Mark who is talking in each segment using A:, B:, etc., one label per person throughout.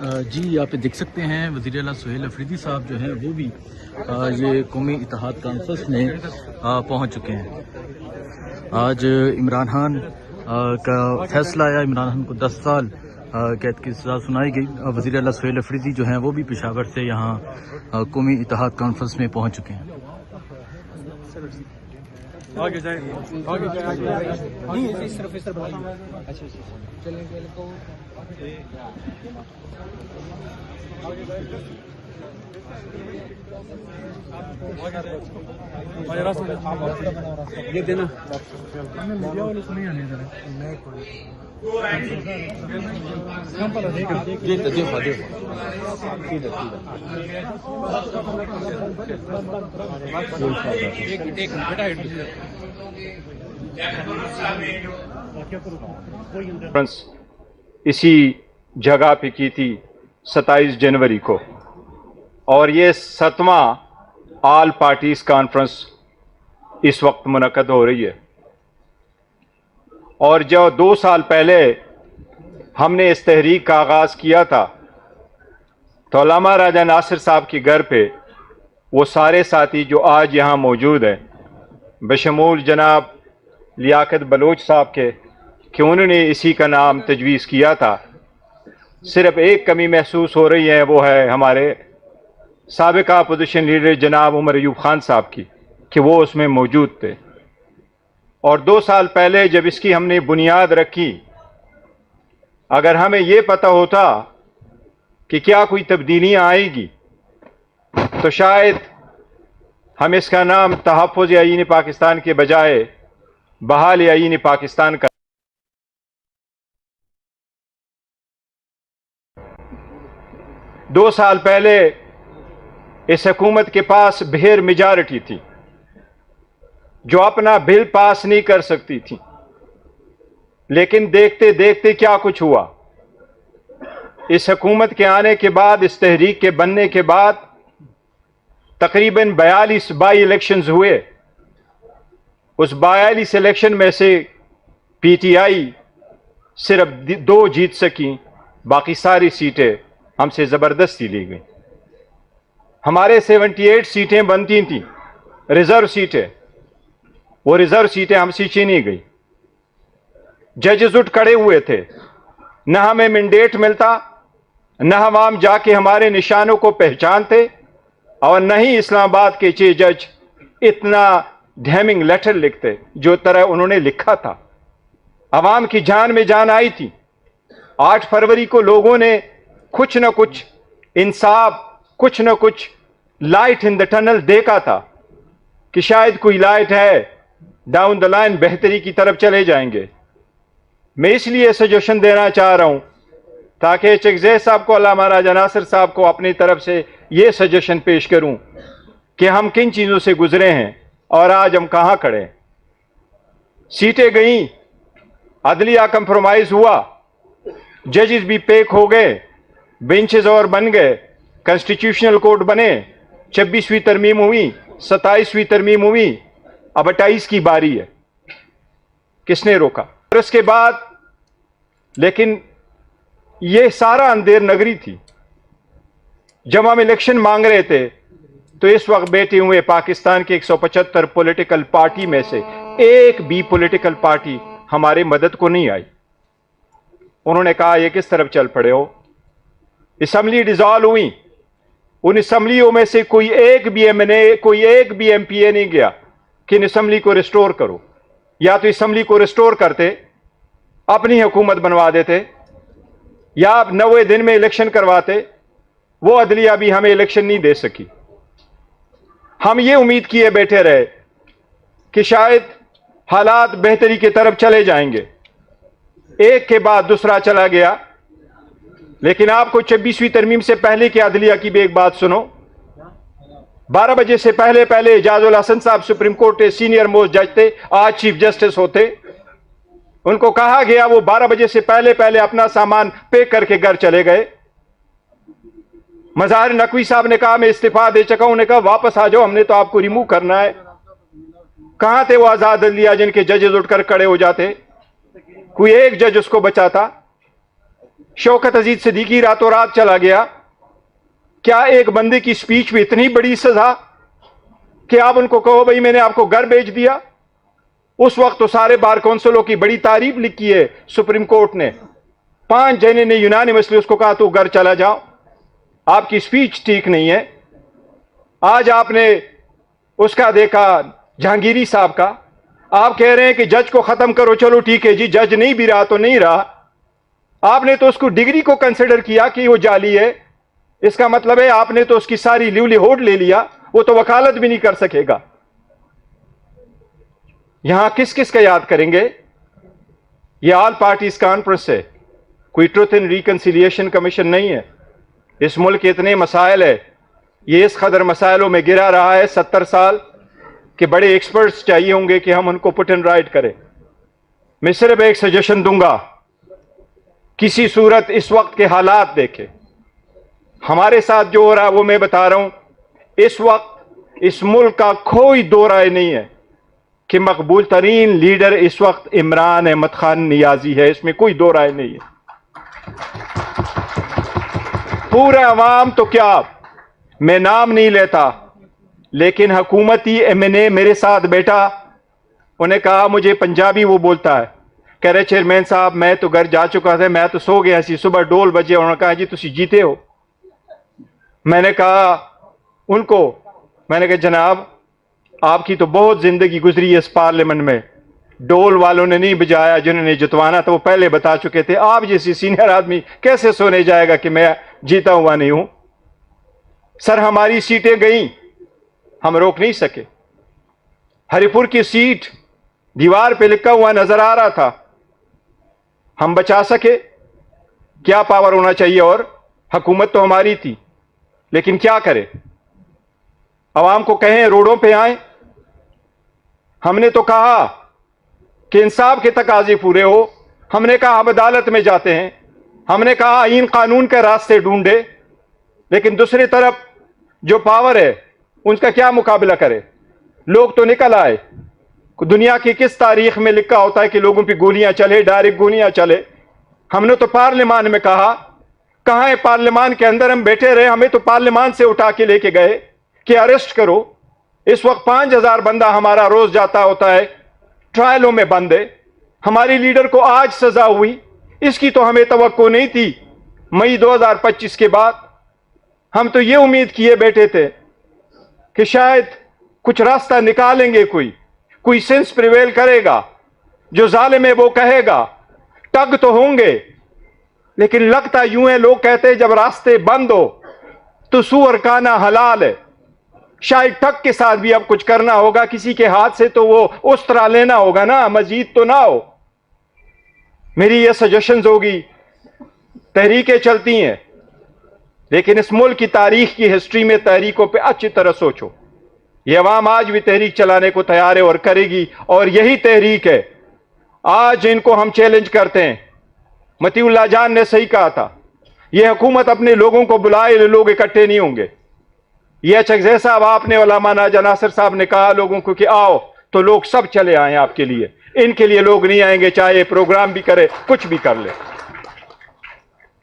A: جی آپ دیکھ سکتے ہیں وزیر اعلیٰ سہیل افریدی صاحب جو ہیں وہ بھی یہ قومی اتحاد کانفرنس میں پہنچ چکے ہیں۔ آج عمران خان کا فیصلہ آیا، عمران خان کو 10 سال قید کی سزا سنائی گئی۔ وزیر اعلیٰ سہیل افریدی جو ہیں وہ بھی پشاور سے یہاں قومی اتحاد کانفرنس میں پہنچ چکے ہیں۔
B: آگے جائیں نہیں اس طرف اچھا یہ دینا
C: اسی جگہ پہ کی تھی 27 جنوری کو، اور یہ 7واں آل پارٹیز کانفرنس اس وقت منعقد ہو رہی ہے۔ اور جو 2 سال پہلے ہم نے اس تحریک کا آغاز کیا تھا تو علامہ راجہ ناصر صاحب کے گھر پہ وہ سارے ساتھی جو آج یہاں موجود ہیں بشمول جناب لیاقت بلوچ صاحب کے کہ انہوں نے اسی کا نام تجویز کیا تھا، صرف ایک کمی محسوس ہو رہی ہے، وہ ہے ہمارے سابقہ اپوزیشن لیڈر جناب عمر ایوب خان صاحب کی کہ وہ اس میں موجود تھے۔ اور 2 سال پہلے جب اس کی ہم نے بنیاد رکھی، اگر ہمیں یہ پتہ ہوتا کہ کیا کوئی تبدیلیاں آئے گی تو شاید ہم اس کا نام تحفظ آئین پاکستان کے بجائے بحال آئین پاکستان کا 2 سال پہلے اس حکومت کے پاس بھیر میجارٹی تھی جو اپنا بل پاس نہیں کر سکتی تھی، لیکن دیکھتے دیکھتے کیا کچھ ہوا۔ اس حکومت کے آنے کے بعد، اس تحریک کے بننے کے بعد تقریباً 42 بائی الیکشنز ہوئے۔ اس 42 الیکشن میں سے پی ٹی آئی صرف 2 جیت سکی، باقی ساری سیٹیں ہم سے زبردستی لی گئیں۔ ہمارے 78 سیٹیں بنتی تھیں ریزرو سیٹیں، وہ ریزرو سیٹیں ہم سے چھینی گئی۔ ججز اٹھ کھڑے ہوئے تھے، نہ ہمیں مینڈیٹ ملتا، نہ عوام جا کے ہمارے نشانوں کو پہچانتے، اور نہ ہی اسلام آباد کے 6 جج اتنا ڈیمنگ لیٹر لکھتے جو طرح انہوں نے لکھا تھا۔ عوام کی جان میں جان آئی تھی۔ 8 فروری کو لوگوں نے کچھ نہ کچھ انصاف، کچھ نہ کچھ لائٹ ان دا ٹنل دیکھا تھا کہ شاید کوئی لائٹ ہے، ڈاؤن دا لائن بہتری کی طرف چلے جائیں گے۔ میں اس لیے سجیشن دینا چاہ رہا ہوں تاکہ چکزئی صاحب کو، علامہ راجہ ناصر صاحب کو اپنی طرف سے یہ سجیشن پیش کروں کہ ہم کن چیزوں سے گزرے ہیں اور آج ہم کہاں کھڑے ہیں۔ سیٹیں گئیں، عدلیہ کمپرومائز ہوا، ججز بھی پیک ہو گئے، بینچز اور بن گئے، کنسٹیٹیوشنل کورٹ بنے، 26ویں ترمیم ہوئی، 27ویں ترمیم ہوئی، اب 28 کی باری ہے۔ کس نے روکا؟ اور اس کے بعد لیکن یہ سارا اندھیر نگری تھی۔ جب ہم الیکشن مانگ رہے تھے تو اس وقت بیٹھے ہوئے پاکستان کے 175 پولیٹیکل پارٹی میں سے ایک بھی پولیٹیکل پارٹی ہمارے مدد کو نہیں آئی۔ انہوں نے کہا یہ کس طرف چل پڑے ہو۔ اسمبلی ڈیزالو ہوئی، ان اسمبلیوں میں سے کوئی ایک بھی ایم این اے، کوئی ایک بھی ایم پی اے نہیں گیا کہ ان اسمبلی کو ریسٹور کرو۔ یا تو اسمبلی کو ریسٹور کرتے، اپنی حکومت بنوا دیتے، یا آپ 90 دن میں الیکشن کرواتے۔ وہ عدلیہ بھی ہمیں الیکشن نہیں دے سکی۔ ہم یہ امید کیے بیٹھے رہے کہ شاید حالات بہتری کی طرف چلے جائیں گے، ایک کے بعد دوسرا چلا گیا۔ لیکن آپ کو 26ویں ترمیم سے پہلے کی عدلیہ کی بھی ایک بات سنو۔ 12 بجے سے پہلے اعجاز الحسن صاحب سپریم کورٹ کے سینئر موسٹ جج تھے، آج چیف جسٹس ہوتے۔ ان کو کہا گیا وہ 12 بجے سے پہلے اپنا سامان پیک کر کے گھر چلے گئے۔ مظاہر نقوی صاحب نے کہا میں استعفیٰ دے چکا ہوں، انہوں نے کہا واپس آ جاؤ، ہم نے تو آپ کو ریموو کرنا ہے۔ کہاں تھے وہ آزاد عدلیہ جن کے ججز اٹھ کر کھڑے ہو جاتے؟ کوئی ایک جج اس کو بچاتا؟ شوکت عزیز صدیقی راتوں رات چلا گیا. کیا ایک بندے کی سپیچ میں اتنی بڑی سزا کہ آپ ان کو کہو بھائی میں نے آپ کو گھر بھیج دیا؟ اس وقت تو سارے بار کونسلوں کی بڑی تعریف لکھی ہے سپریم کورٹ نے. 5 ججوں نے یونانیمسلی اس کو کہا تو گھر چلا جاؤ. آپ کی سپیچ ٹھیک نہیں ہے. آج آپ نے اس کا دیکھا جہانگیری صاحب کا. آپ کہہ رہے ہیں کہ جج کو ختم کرو. چلو ٹھیک ہے جی, جج نہیں بھی رہا تو نہیں رہا. آپ نے تو اس کو ڈگری کو کنسیڈر کیا کہ وہ جعلی ہے. اس کا مطلب ہے آپ نے تو اس کی ساری لیولی ہوڈ لے لیا. وہ تو وکالت بھی نہیں کر سکے گا. یہاں کس کس کا یاد کریں گے؟ یہ آل پارٹیز کانفرنس ہے, کوئی ٹروتھ اینڈ ریکنسیلیشن کمیشن نہیں ہے. اس ملک کے اتنے مسائل ہے, یہ اس قدر مسائلوں میں گرا رہا ہے 70 سال کہ بڑے ایکسپرٹس چاہیے ہوں گے کہ ہم ان کو پٹ اینڈ رائٹ کریں. میں صرف ایک سجیشن دوں گا, کسی صورت اس وقت کے حالات دیکھیں. ہمارے ساتھ جو ہو رہا ہے وہ میں بتا رہا ہوں. اس وقت اس ملک کا کوئی دو رائے نہیں ہے کہ مقبول ترین لیڈر اس وقت عمران احمد خان نیازی ہے. اس میں کوئی دو رائے نہیں ہے. پورا عوام تو کیا, میں نام نہیں لیتا, لیکن حکومتی MNA میرے ساتھ بیٹا, انہیں کہا مجھے پنجابی وہ بولتا ہے, کہہ رہے چیئرمین صاحب میں تو گھر جا چکا تھا, میں تو سو گیا سی, صبح ڈول بجے. انہوں نے کہا جی تسی جیتے ہو. میں نے کہا ان کو, میں نے کہا جناب آپ کی تو بہت زندگی گزری ہے اس پارلیمنٹ میں, ڈول والوں نے نہیں بجایا, جنہوں نے جتوانا تھا وہ پہلے بتا چکے تھے. آپ جیسی سینئر آدمی کیسے سونے جائے گا کہ میں جیتا ہوا نہیں ہوں؟ سر ہماری سیٹیں گئیں, ہم روک نہیں سکے. ہری پور کی سیٹ دیوار پہ لکھا ہوا نظر آ رہا تھا, ہم بچا سکے؟ کیا پاور ہونا چاہیے. اور حکومت تو ہماری تھی, لیکن کیا کرے؟ عوام کو کہیں روڈوں پہ آئیں. ہم نے تو کہا کہ انصاف کے تقاضے پورے ہو. ہم نے کہا ہم عدالت میں جاتے ہیں. ہم نے کہا آئین قانون کے راستے ڈھونڈے. لیکن دوسری طرف جو پاور ہے ان کا کیا مقابلہ کرے؟ لوگ تو نکل آئے. دنیا کی کس تاریخ میں لکھا ہوتا ہے کہ لوگوں پہ گولیاں چلے, ڈائریکٹ گولیاں چلے؟ ہم نے تو پارلیمان میں کہا, کہاں ہے پارلیمان کے اندر ہم بیٹھے رہے, ہمیں تو پارلیمان سے اٹھا کے لے کے گئے کہ اریسٹ کرو. اس وقت 5000 بندہ ہمارا روز جاتا ہوتا ہے, ٹرائلوں میں بند ہے. ہماری لیڈر کو آج سزا ہوئی, اس کی تو ہمیں توقع نہیں تھی. مئی 2025 کے بعد ہم تو یہ امید کیے بیٹھے تھے کہ شاید کچھ راستہ نکالیں گے, کوئی سینس پریویل کرے گا, جو ظالم ہے وہ کہے گا, ٹگ تو ہوں گے. لیکن لگتا یوں ہے, لوگ کہتے ہیں جب راستے بند ہو تو سور کھانا حلال ہے. شاید ٹگ کے ساتھ بھی اب کچھ کرنا ہوگا, کسی کے ہاتھ سے تو وہ اس طرح لینا ہوگا نا, مزید تو نہ ہو. میری یہ سجیشنز ہوگی. تحریکیں چلتی ہیں, لیکن اس ملک کی تاریخ کی ہسٹری میں تحریکوں پہ اچھی طرح سوچو. یہ عوام آج بھی تحریک چلانے کو تیار ہے اور کرے گی, اور یہی تحریک ہے آج ان کو ہم چیلنج کرتے ہیں. متی اللہ جان نے صحیح کہا تھا, یہ حکومت اپنے لوگوں کو بلائے, لوگ اکٹھے نہیں ہوں گے. یہ اچھا صاحب آپ نے, علامہ ناجا ناصر صاحب نے کہا لوگوں کو کہ آؤ, تو لوگ سب چلے آئیں آپ کے لیے. ان کے لیے لوگ نہیں آئیں گے, چاہے پروگرام بھی کرے, کچھ بھی کر لے.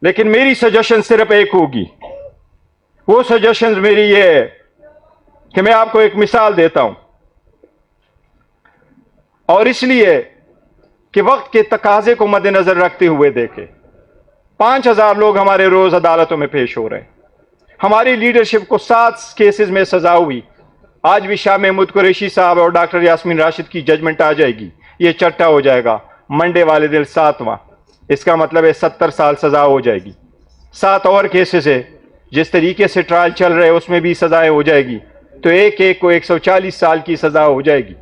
C: لیکن میری سجیشن صرف ایک ہوگی. وہ سجیشنز میری یہ ہے کہ میں آپ کو ایک مثال دیتا ہوں, اور اس لیے کہ وقت کے تقاضے کو مد نظر رکھتے ہوئے دیکھیں. 5000 لوگ ہمارے روز عدالتوں میں پیش ہو رہے ہیں. ہماری لیڈرشپ کو 7 کیسز میں سزا ہوئی. آج بھی شاہ محمود قریشی صاحب اور ڈاکٹر یاسمین راشد کی ججمنٹ آ جائے گی, یہ چٹا ہو جائے گا. منڈے والے دن 7واں, اس کا مطلب ہے 70 سال سزا ہو جائے گی. 7 اور کیسز ہے, جس طریقے سے ٹرائل چل رہے اس میں بھی سزائیں ہو جائے گی, تو ایک ایک کو 140 سال کی سزا ہو جائے گی.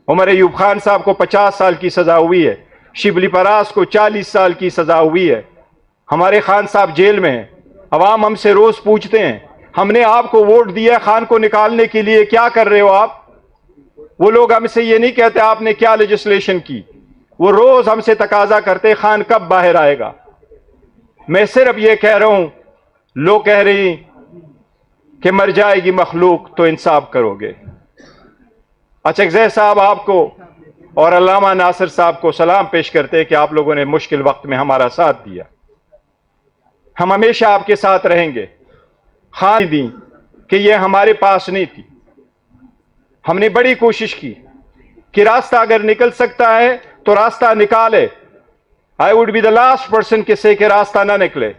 C: عمر ایوب خان صاحب کو 50 سال کی سزا ہوئی ہے. شبلی پراس کو 40 سال کی سزا ہوئی ہے. ہمارے خان صاحب جیل میں ہیں. عوام ہم سے روز پوچھتے ہیں, ہم نے آپ کو ووٹ دیا خان کو نکالنے کے لیے, کیا کر رہے ہو آپ؟ وہ لوگ ہم سے یہ نہیں کہتے آپ نے کیا لیجسلیشن کی, وہ روز ہم سے تقاضا کرتے خان کب باہر آئے گا. میں صرف یہ کہہ رہا ہوں, لوگ کہہ رہی ہیں کہ مر جائے گی مخلوق تو انصاف کرو گے. اچھا صاحب آپ کو اور علامہ ناصر صاحب کو سلام پیش کرتے کہ آپ لوگوں نے مشکل وقت میں ہمارا ساتھ دیا. ہم ہمیشہ آپ کے ساتھ رہیں گے. خان دی کہ یہ ہمارے پاس نہیں تھی. ہم نے بڑی کوشش کی کہ راستہ اگر نکل سکتا ہے تو راستہ نکالے. I would be the last person کہ سے کہ راستہ نہ نکلے.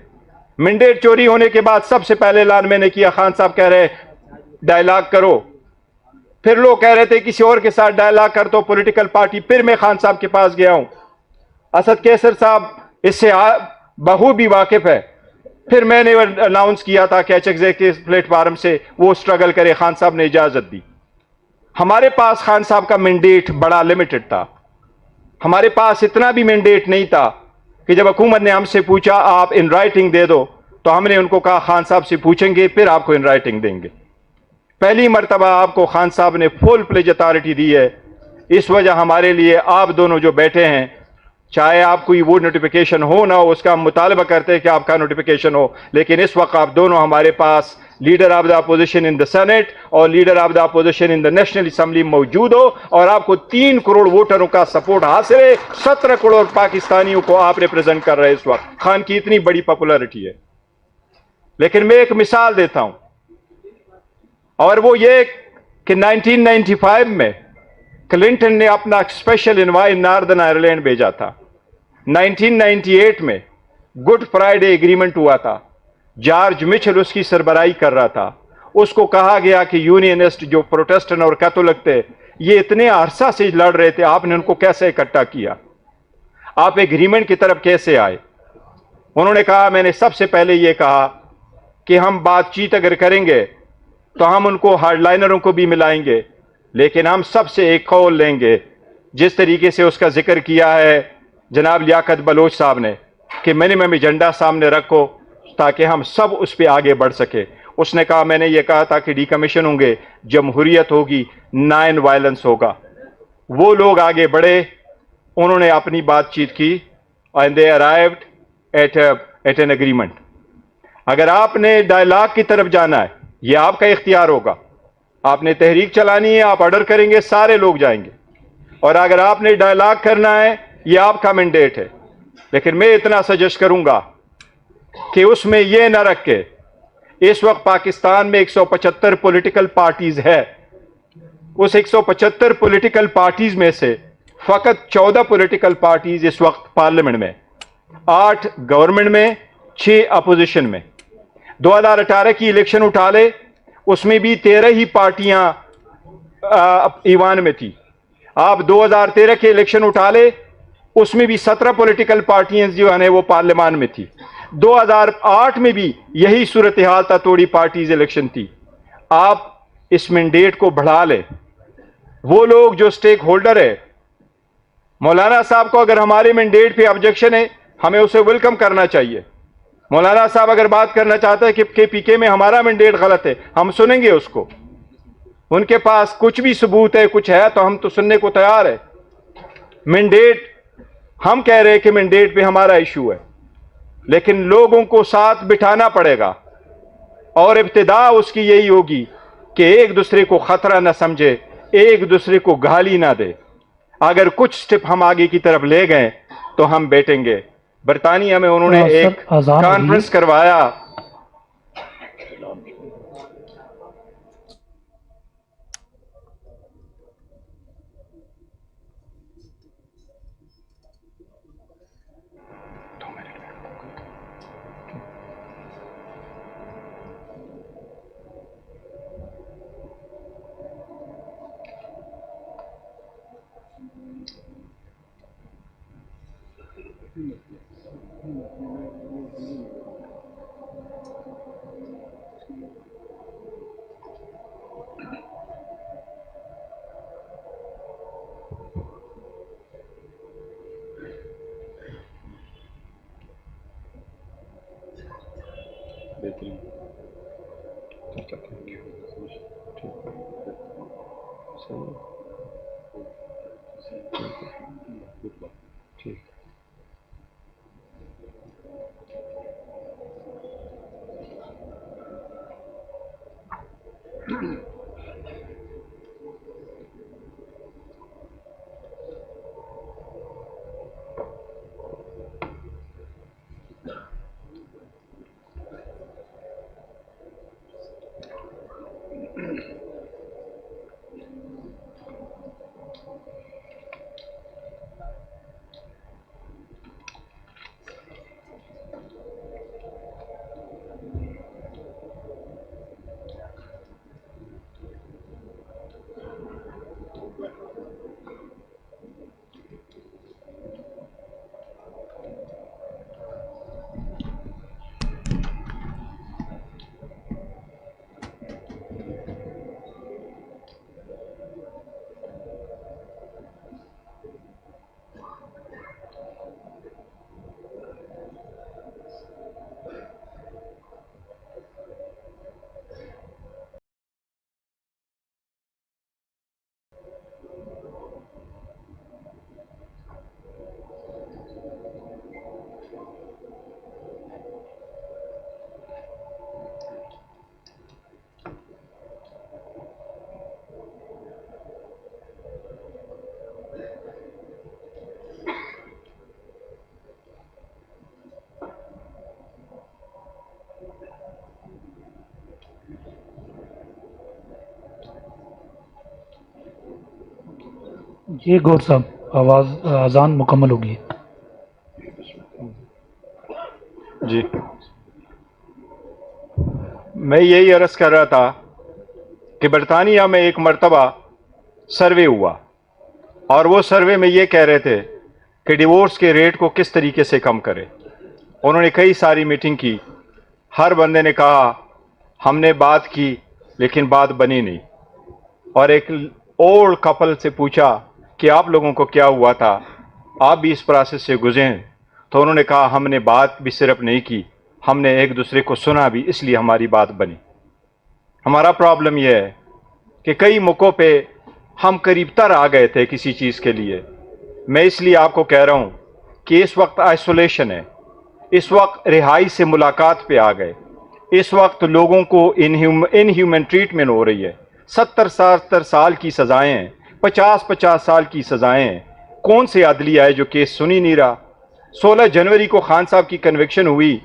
C: مینڈیٹ چوری ہونے کے بعد سب سے پہلے اعلان میں نے کیا. خان صاحب کہہ رہے ڈائلاگ کرو. پھر لوگ کہہ رہے تھے کسی اور کے ساتھ ڈائلاگ کر تو پولیٹیکل پارٹی. پھر میں خان صاحب کے پاس گیا ہوں. اسد کیسر صاحب اس سے بخوبی واقف ہے. پھر میں نے اناؤنس کیا تھا کہ ایگزیکٹو پلیٹ فارم سے وہ سٹرگل کرے. خان صاحب نے اجازت دی. ہمارے پاس خان صاحب کا مینڈیٹ بڑا لمیٹڈ تھا. ہمارے پاس اتنا بھی مینڈیٹ نہیں تھا کہ جب حکومت نے ہم سے پوچھا آپ ان رائٹنگ دے دو تو ہم نے ان کو کہا خان صاحب سے پوچھیں گے پھر آپ کو ان رائٹنگ دیں گے. پہلی مرتبہ آپ کو خان صاحب نے فل پلیج اتھارٹی دی ہے. اس وجہ ہمارے لیے آپ دونوں جو بیٹھے ہیں, چاہے آپ کوئی وہ نوٹیفیکیشن ہو نہ ہو, اس کا ہم مطالبہ کرتے ہیں کہ آپ کا نوٹیفیکیشن ہو, لیکن اس وقت آپ دونوں ہمارے پاس leader of the opposition in the senate اور leader of the opposition in the national assembly موجود ہو, اور آپ کو 3 کروڑ ووٹروں کا سپورٹ حاصل ہے. 17 کروڑ پاکستانیوں کو آپ ریپرزینٹ کر رہے ہیں اس وقت. خان کی اتنی بڑی پاپولرٹی ہے. لیکن میں ایک مثال دیتا ہوں, اور وہ یہ کہ 1995 میں کلنٹن نے اپنا اسپیشل انوائے ناردن آئرلینڈ بھیجا تھا. 1998 میں گڈ فرائیڈے ایگریمنٹ ہوا تھا. جارج مچل اس کی سربراہی کر رہا تھا. اس کو کہا گیا کہ یونینسٹ جو پروٹسٹنٹ اور کیتھولک تھے یہ اتنے عرصہ سے لڑ رہے تھے, آپ نے ان کو کیسے اکٹھا کیا, آپ ایگریمنٹ کی طرف کیسے آئے. انہوں نے کہا میں نے سب سے پہلے یہ کہا کہ ہم بات چیت اگر کریں گے تو ہم ان کو ہارڈ لائنروں کو بھی ملائیں گے, لیکن ہم سب سے ایک قول لیں گے جس طریقے سے اس کا ذکر کیا ہے جناب لیاقت بلوچ صاحب نے کہ منیمم ایجنڈا سامنے رکھو تاکہ ہم سب اس پہ آگے بڑھ سکے. اس نے کہا میں نے یہ کہا تھا کہ ڈی کمیشن ہوں گے, جمہوریت ہوگی, نان وائلنس ہوگا. وہ لوگ آگے بڑھے, انہوں نے اپنی بات چیت کی and they arrived at an agreement. اگر آپ نے ڈائلاگ کی طرف جانا ہے یہ آپ کا اختیار ہوگا. آپ نے تحریک چلانی ہے, آپ آرڈر کریں گے سارے لوگ جائیں گے, اور اگر آپ نے ڈائلاگ کرنا ہے یہ آپ کا مینڈیٹ ہے. لیکن میں اتنا سجیسٹ کروں گا کہ اس میں یہ نہ رکھ کے, اس وقت پاکستان میں 175 پولیٹیکل پارٹیز ہے. اس 175 پولیٹیکل پارٹیز میں سے فقط 14 پولیٹیکل پارٹیز اس وقت پارلیمنٹ میں, 8 گورنمنٹ میں, 6 اپوزیشن میں. 2018 کی الیکشن اٹھا لے, اس میں بھی 13 ہی پارٹیاں ایوان میں تھی. آپ 2013 کے الیکشن اٹھا لے, اس میں بھی 17 پولیٹیکل پارٹیاں جو ہیں وہ پارلیمان میں تھی. 2008 میں بھی یہی صورتحال تھا, توڑی پارٹیز الیکشن تھی. آپ اس مینڈیٹ کو بڑھا لیں. وہ لوگ جو سٹیک ہولڈر ہے, مولانا صاحب کو اگر ہمارے مینڈیٹ پہ آبجیکشن ہے ہمیں اسے ویلکم کرنا چاہیے. مولانا صاحب اگر بات کرنا چاہتے ہیں کہ پی کے میں ہمارا مینڈیٹ غلط ہے, ہم سنیں گے اس کو. ان کے پاس کچھ بھی ثبوت ہے, کچھ ہے تو ہم تو سننے کو تیار ہے. مینڈیٹ ہم کہہ رہے ہیں کہ مینڈیٹ پہ ہمارا ایشو ہے, لیکن لوگوں کو ساتھ بٹھانا پڑے گا, اور ابتدا اس کی یہی ہوگی کہ ایک دوسرے کو خطرہ نہ سمجھے, ایک دوسرے کو گالی نہ دے. اگر کچھ سٹیپ ہم آگے کی طرف لے گئے تو ہم بیٹھیں گے. برطانیہ میں انہوں نے ایک کانفرنس کروایا,
D: جی گور صاحب آواز اذان مکمل ہوگی.
C: جی میں یہی عرض کر رہا تھا کہ برطانیہ میں ایک مرتبہ سروے ہوا اور وہ سروے میں یہ کہہ رہے تھے کہ ڈیورس کے ریٹ کو کس طریقے سے کم کرے. انہوں نے کئی ساری میٹنگ کی، ہر بندے نے کہا ہم نے بات کی لیکن بات بنی نہیں. اور ایک اولڈ کپل سے پوچھا کہ آپ لوگوں کو کیا ہوا تھا، آپ بھی اس پروسیس سے گزرے؟ تو انہوں نے کہا ہم نے بات بھی صرف نہیں کی، ہم نے ایک دوسرے کو سنا بھی، اس لیے ہماری بات بنی. ہمارا پرابلم یہ ہے کہ کئی موقعوں پہ ہم قریب تر آ گئے تھے کسی چیز کے لیے. میں اس لیے آپ کو کہہ رہا ہوں کہ اس وقت آئسولیشن ہے، اس وقت رہائی سے ملاقات پہ آ گئے، اس وقت لوگوں کو ان ہیومن ٹریٹمنٹ ہو رہی ہے. 70 سال کی سزائیں ہیں، 50 سال کی سزائیں ہیں. کون سے عدلیہ ہے جو کیس سنی نہیں رہا؟ 16 جنوری کو خان صاحب کی کنوکشن ہوئی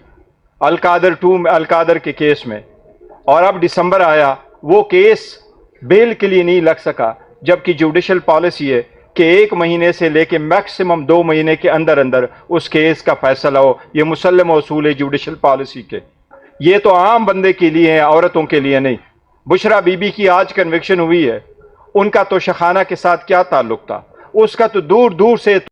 C: القادر کے کیس میں، اور اب دسمبر آیا، وہ کیس بیل کے لیے نہیں لگ سکا، جبکہ جوڈیشل پالیسی ہے کہ 1 مہینے سے لے کے میکسیمم 2 مہینے کے اندر اندر اس کیس کا فیصلہ ہو. یہ مسلم اصول ہے جوڈیشل پالیسی کے. یہ تو عام بندے کے لیے ہیں، عورتوں کے لیے نہیں. بشرا بی بی کی آج کنوکشن ہوئی ہے، ان کا تو شخانہ کے ساتھ کیا تعلق تھا؟ اس کا تو دور دور سے